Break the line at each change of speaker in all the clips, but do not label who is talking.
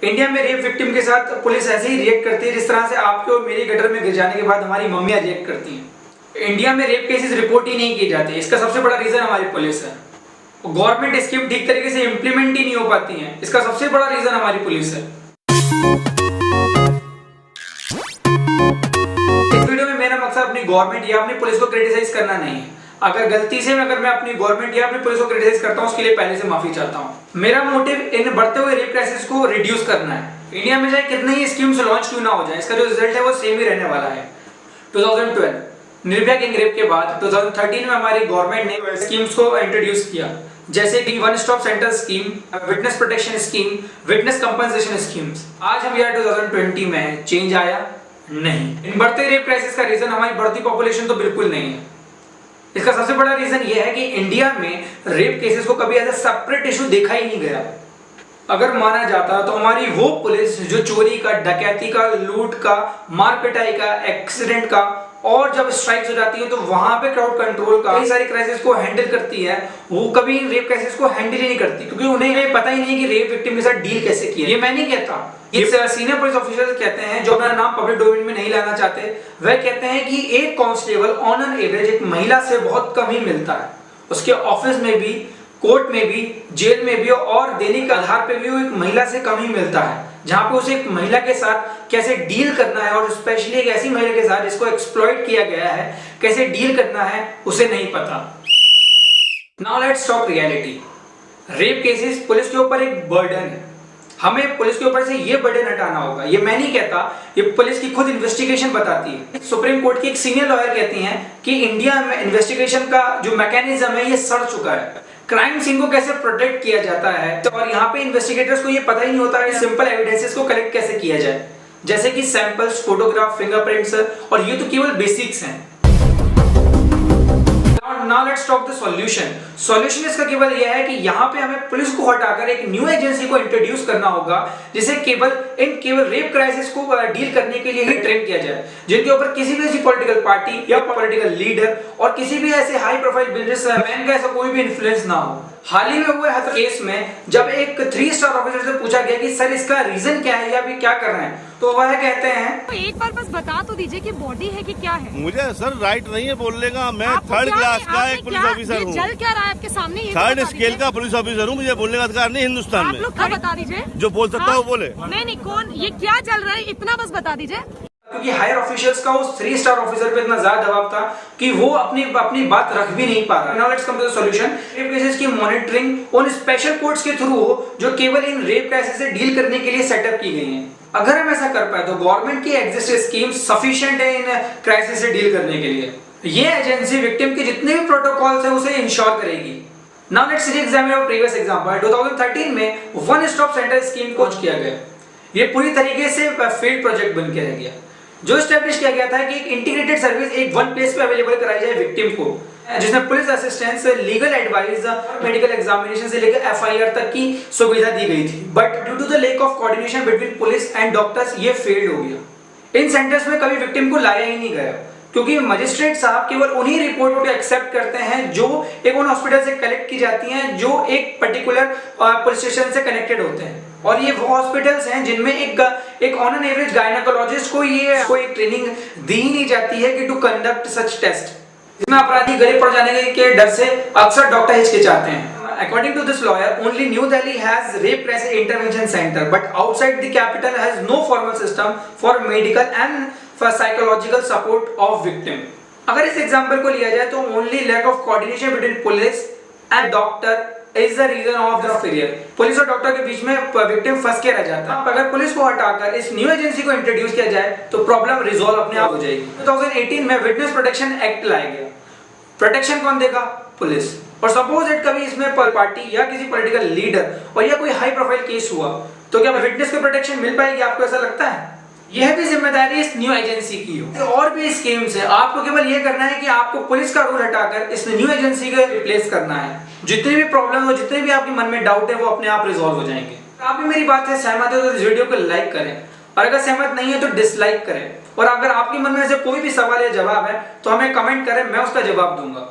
India में rape victim के साथ पुलिस ऐसे ही रिएक्ट करती है जिस तरह से आपके और मेरी गटर में गिर जाने के बाद हमारी मम्मियां रिएक्ट करती हैं। इंडिया में रेप केसेस रिपोर्ट ही नहीं किए जाते। इसका सबसे बड़ा रीजन हमारी पुलिस है। गवर्नमेंट स्कीम ठीक तरीके से इंप्लीमेंट ही नहीं हो पाती है। इसका सबसे बड़ा रीजन हमारी पुलिस है। इस वीडियो में मेरा मकसद अपनी गवर्नमेंट या अपनी पुलिस को क्रिटिसाइज करना नहीं है। अगर गलती से मैं अपनी गवर्नमेंट या अपनी पुलिस को क्रिटिसाइज करता हूं, उसके लिए पहले से माफी चाहता हूं। मेरा मोटिव इन बढ़ते हुए रेप क्राइसिस को रिड्यूस करना है। इंडिया में चाहे कितने ही स्कीम्स लॉन्च क्यों ना हो जाए, इसका जो रिजल्ट है वो सेम ही रहने वाला है। 2012 निर्भया गैंग रेप के बाद 2013 में हमारी गवर्नमेंट ने स्कीम्स को इंट्रोड्यूस किया, जैसे कि one stop centre scheme, witness protection scheme, witness compensation schemes. आज हम यार 2020 में चेंज आया नहीं। इन बढ़ते रेप क्राइसिस का रीजन हमारी बढ़ती पॉपुलेशन तो बिल्कुल नहीं है। इसका सबसे बड़ा रीजन यह है कि इंडिया में रेप केसेस को कभी एज अ सेपरेट इशू देखा ही नहीं गया। अगर माना जाता तो हमारी वो पुलिस जो चोरी का, डकैती का, लूट का, मारपिटाई का, एक्सीडेंट का और जब स्ट्राइक्स हो जाती है तो वहां पे क्राउड कंट्रोल का कई सारी क्राइसिस को हैंडल करती है, वो कभी रेप केसेस को हैंडल ही नहीं करती, क्योंकि उन्हें ये पता ही नहीं कि रेप विक्टिम के साथ डील कैसे किया। ये मैं नहीं कहता, ये सीनियर पुलिस ऑफिसर्स कहते हैं जो अपना नाम पब्लिक डोमेन में नहीं लाना चाहते। वह कहते हैं कि एक कांस्टेबल ऑन एन एवरेज एक महिला से बहुत कम ही मिलता है। उसके ऑफिस में भी, कोर्ट में भी, जेल में भी और दैनिक आधार पे भी वो एक महिला से कम ही मिलता है। जहां पे उसे एक महिला के साथ कैसे डील करना है और स्पेशली एक ऐसी महिला के साथ जिसको एक्सप्लॉइट किया गया है, कैसे डील करना है उसे नहीं पता। Now let's talk reality. Rape cases police के ऊपर एक बर्डन है। हमें पुलिस के ऊपर से ये बर्डन हटाना होगा। ये मैं नहीं कहता, ये पुलिस की खुद इन्वेस्टिगेशन बताती है। सुप्रीम कोर्ट की एक सीनियर लॉयर कहती हैं कि इंडिया में इन्वेस्टिगेशन का जो मैकेनिज्म है ये सड़ चुका है। क्राइम सीन को कैसे प्रोटेक्ट किया जाता है और यहाँ पे इन्वेस्टिगेटर्स को ये पता ही नहीं होता है सिंपल एविडेंसेस को कलेक्ट कैसे किया जाए, जैसे कि सैंपल्स, फोटोग्राफ, फिंगरप्रिंट्स, और ये तो केवल बेसिक्स हैं। Now let's talk the solution. Solution इसका केवल यह है कि यहाँ पे हमें पुलिस को हटाकर एक न्यू एजेंसी को इंट्रोड्यूस करना होगा, जिसे केवल रेप क्राइसिस को डील करने के लिए ही ट्रेन किया जाए, जिनके ऊपर किसी भी ऐसी पॉलिटिकल पार्टी या पॉलिटिकल लीडर और किसी भी ऐसे हाई प्रोफाइल बिजनेसमैन का ऐसा कोई भी इन्फ्लुएंस ना हो। हाल ही में हुए हर केस में जब एक 3 स्टार ऑफिसर से पूछा गया कि सर इसका रीजन क्या है या अभी क्या कर रहे हैं, तो वह कहते हैं
तो एक बार बस बता तो दीजिए कि बॉडी है कि क्या है।
मुझे सर राइट नहीं है बोलने का। मैं थर्ड क्लास का एक पुलिस ऑफिसर हूँ।
जल क्या रहा है आपके सामने?
थर्ड स्केल का पुलिस ऑफिसर हूँ। मुझे बोलने का अधिकार नहीं हिंदुस्तान में।
आप लोग क्या बता दीजिए,
जो बोल सकता है वो बोले।
नहीं कौन, ये क्या चल रहा है इतना बस बता दीजिए।
क्योंकि हायर ऑफिशियल्स का उस 3 स्टार ऑफिसर पे इतना ज्यादा दबाव था कि वो अपनी बात रख भी नहीं पा रहा। Now let's come to the solution. Rape cases की मॉनिटरिंग उन स्पेशल कोर्ट्स के थ्रू हो जो केवल इन रेप केसेस से डील करने के लिए सेटअप की गई हैं। अगर हम ऐसा कर पाए तो गवर्नमेंट की एग्जिस्टिंग स्कीम सफिशिएंट है इन क्राइसिस से डील करने के लिए। ये एजेंसी विक्टिम के जितने भी प्रोटोकॉल्स हैं उसे इंश्योर करेगी। Now let's re-examine our previous example. 2013 में one stop centre scheme launch किया गया। ये पूरी तरीके से फेल्ड प्रोजेक्ट बन के रह गया। जो एस्टैब्लिश किया गया था कि एक इंटीग्रेटेड सर्विस एक वन प्लेस पे अवेलेबल कराई जाए विक्टिम को, जिसमें police assistance, legal advice, medical examination से लेकर एफआईआर तक की सुविधा दी गई थी। But due to the lack of coordination between police and doctors ये फेल्ड हो गया। इन सेंटर्स में कभी विक्टिम को लाया ही नहीं गया, क्योंकि मजिस्ट्रेट साहब केवल उन्हीं रिपोर्टों को एक्सेप्ट करते हैं जो एक उन हॉस्पिटल से कलेक्ट की जाती हैं जो एक पर्टिकुलर पुलिस स्टेशन से कनेक्टेड होते हैं। और ये वो हॉस्पिटल्स हैं जिनमें एक ऑन एन एवरेज गायनेकोलॉजिस्ट को ये कोई ट्रेनिंग दी ही नहीं जाती है कि टू कंडक्ट सच टेस्ट। इसमें अपराधी गरीब पड़ जाने के डर से अक्सर डॉक्टर हिचकिचाते हैं। According to this lawyer, only New Delhi has rape crisis intervention center, but outside the capital has no formal system for medical and for psychological support of victim. अगर इस एग्जांपल को लिया जाए तो only lack of coordination between police and doctor is the reason of the failure. Police और doctor के बीच में victim फंस के रह जाता है। अगर पुलिस को हटाकर इस न्यू एजेंसी को इंट्रोड्यूस किया जाए तो प्रॉब्लम रिजॉल्व अपने आप हो जाएगी। 2018 में विटनेस प्रोटेक्शन एक्ट लाया गया। प्रोटेक्शन कौन देगा? पुलिस। और सपोज इट कभी इसमें पार्टी या किसी पॉलिटिकल लीडर और या कोई हाई प्रोफाइल केस हुआ तो क्या विटनेस को प्रोटेक्शन मिल पाएगी? आपको ऐसा लगता है? यह भी जिम्मेदारी इस न्यू एजेंसी की हो। और भी स्कीम्स है, आपको केवल यह करना है कि आपको पुलिस का रोल हटाकर इस न्यू एजेंसी को रिप्लेस करना है। जितनी भी प्रॉब्लम हो, जितने भी आपके मन में डाउट है, वो अपने आप रिजॉल्व हो जाएंगे। आप भी मेरी बात से सहमत है तो इस वीडियो को लाइक करें, और अगर सहमत नहीं है तो डिसलाइक करें। और अगर आपके मन में से कोई भी सवाल या जवाब है तो हमें कमेंट करें, मैं उसका जवाब दूंगा।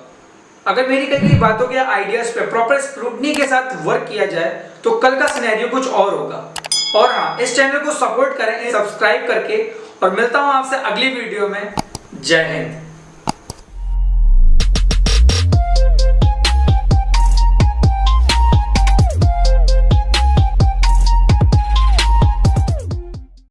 अगर मेरी कई कई बातों के आइडियाज पे प्रॉपर स्क्रूटनी के साथ वर्क किया जाए तो कल का सिनेरियो कुछ और होगा। और हाँ, इस चैनल को सपोर्ट करें सब्सक्राइब करके, और मिलता हूँ आपसे अगली वीडियो में। जय हिंद।